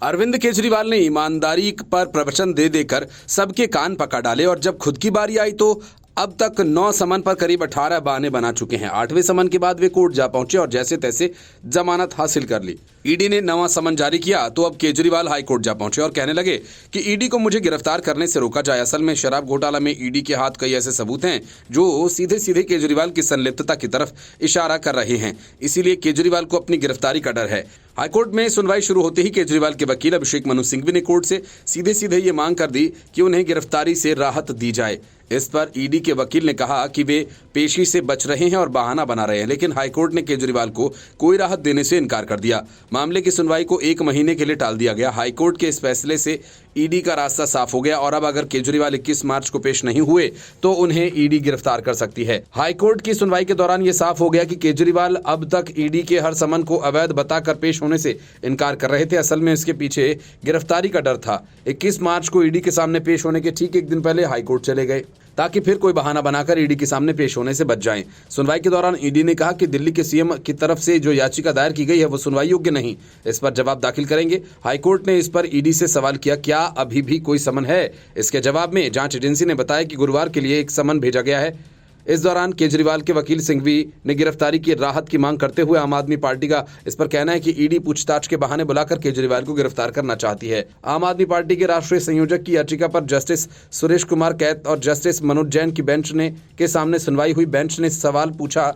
अरविंद केजरीवाल ने ईमानदारी पर प्रवचन दे देकर सबके कान पकड़ डाले और जब खुद की बारी आई तो अब तक 9 समन पर करीब 18 बहाने बना चुके हैं। 8वें समन के बाद वे कोर्ट जा पहुंचे और जैसे तैसे जमानत हासिल कर ली। ईडी ने नवा समन जारी किया तो अब केजरीवाल हाई कोर्ट जा पहुंचे और कहने लगे कि ईडी को मुझे गिरफ्तार करने से रोका जाए। असल में शराब घोटाला में ईडी के हाथ कई ऐसे सबूत हैं जो सीधे सीधे केजरीवाल की संलिप्तता की तरफ इशारा कर रहे हैं, इसीलिए केजरीवाल को अपनी गिरफ्तारी का डर है। हाईकोर्ट में सुनवाई शुरू होते ही केजरीवाल के वकील अभिषेक मनु सिंघवी ने कोर्ट से सीधे सीधे ये मांग कर दी कि उन्हें गिरफ्तारी से राहत दी जाए। इस पर ईडी के वकील ने कहा कि वे पेशी से बच रहे हैं और बहाना बना रहे हैं, लेकिन हाईकोर्ट ने केजरीवाल को कोई राहत देने से इनकार कर दिया। मामले की सुनवाई को 1 महीने के लिए टाल दिया गया। हाईकोर्ट के इस फैसले से ईडी का रास्ता साफ हो गया और अब अगर केजरीवाल 21 मार्च को पेश नहीं हुए तो उन्हें ईडी गिरफ्तार कर सकती है। हाईकोर्ट की सुनवाई के दौरान यह साफ हो गया कि केजरीवाल अब तक ईडी के हर समन को अवैध बताकर पेश होने से इनकार कर रहे थे। असल में इसके पीछे गिरफ्तारी का डर था। 21 मार्च को ईडी के सामने पेश होने के ठीक 1 दिन पहले हाईकोर्ट चले गए ताकि फिर कोई बहाना बनाकर ईडी के सामने पेश होने से बच जाएं। सुनवाई के दौरान ईडी ने कहा कि दिल्ली के सीएम की तरफ से जो याचिका दायर की गई है वो सुनवाई योग्य नहीं, इस पर जवाब दाखिल करेंगे। हाईकोर्ट ने इस पर ईडी से सवाल किया, क्या अभी भी कोई समन है? इसके जवाब में जांच एजेंसी ने बताया कि गुरुवार के लिए एक समन भेजा गया है। इस दौरान केजरीवाल के वकील सिंघवी ने गिरफ्तारी की राहत की मांग करते हुए आम आदमी पार्टी का इस पर कहना है कि ईडी पूछताछ के बहाने बुलाकर केजरीवाल को गिरफ्तार करना चाहती है। आम आदमी पार्टी के राष्ट्रीय संयोजक की याचिका पर जस्टिस सुरेश कुमार कैत और जस्टिस मनोज जैन की बेंच ने के सामने सुनवाई हुई। बेंच ने सवाल पूछा,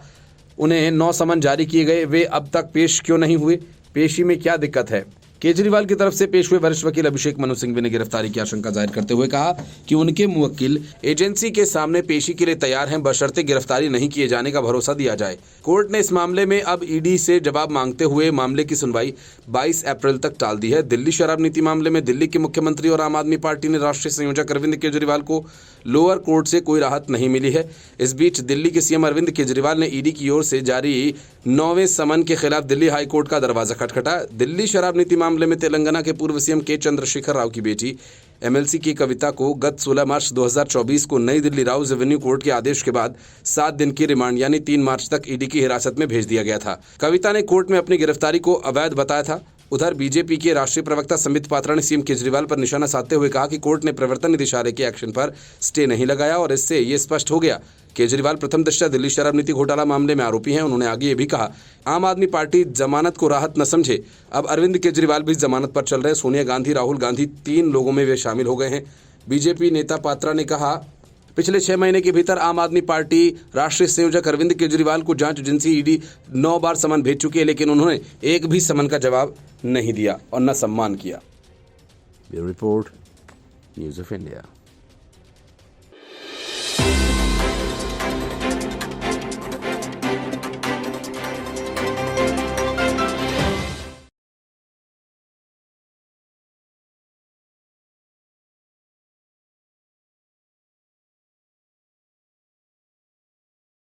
उन्हें 9 समन जारी किए गए, वे अब तक पेश क्यों नहीं हुए? पेशी में क्या दिक्कत है? केजरीवाल की तरफ से पेश हुए वरिष्ठ वकील अभिषेक मनु सिंघवी ने गिरफ्तारी की आशंका जाहिर करते हुए कहा कि उनके मुवक्किल एजेंसी के सामने पेशी के लिए तैयार हैं, बशर्ते गिरफ्तारी नहीं किए जाने का भरोसा दिया जाए। कोर्ट ने इस मामले में अब ईडी से जवाब मांगते हुए मामले की सुनवाई 22 अप्रैल तक टाल दी है। दिल्ली शराब नीति मामले में दिल्ली के मुख्यमंत्री और आम आदमी पार्टी ने राष्ट्रीय संयोजक अरविंद केजरीवाल को लोअर कोर्ट से कोई राहत नहीं मिली है। इस बीच दिल्ली के सीएम अरविंद केजरीवाल ने ईडी की ओर से जारी 9वें समन के खिलाफ दिल्ली हाईकोर्ट का दरवाजा खटखटा। दिल्ली शराब नीति मामले में तेलंगाना के पूर्व सीएम के चंद्रशेखर राव की बेटी एमएलसी की कविता को गत 16 मार्च 2024 को नई दिल्ली राउज एवेन्यू कोर्ट के आदेश के बाद 7 दिन की रिमांड यानी 3 मार्च तक ईडी की हिरासत में भेज दिया गया था। कविता ने कोर्ट में अपनी गिरफ्तारी को अवैध बताया था। उधर बीजेपी के राष्ट्रीय प्रवक्ता संबित पात्रा ने सीएम केजरीवाल पर निशाना साधते हुए कहा कि कोर्ट ने प्रवर्तन निदेशालय के एक्शन पर स्टे नहीं लगाया और इससे ये स्पष्ट हो गया केजरीवाल प्रथम दृष्टया दिल्ली शराब नीति घोटाला मामले में आरोपी हैं। उन्होंने आगे ये भी कहा, आम आदमी पार्टी जमानत को राहत न समझे, अब अरविंद केजरीवाल भी जमानत पर चल रहे। सोनिया गांधी, राहुल गांधी 3 लोगों में वे शामिल हो गए हैं। बीजेपी नेता पात्रा ने कहा, पिछले 6 महीने के भीतर आम आदमी पार्टी राष्ट्रीय संयोजक अरविंद केजरीवाल को जांच एजेंसी ईडी 9 बार समन भेज चुकी है, लेकिन उन्होंने एक भी समन का जवाब नहीं दिया और न सम्मान किया। Bureau report, news of India.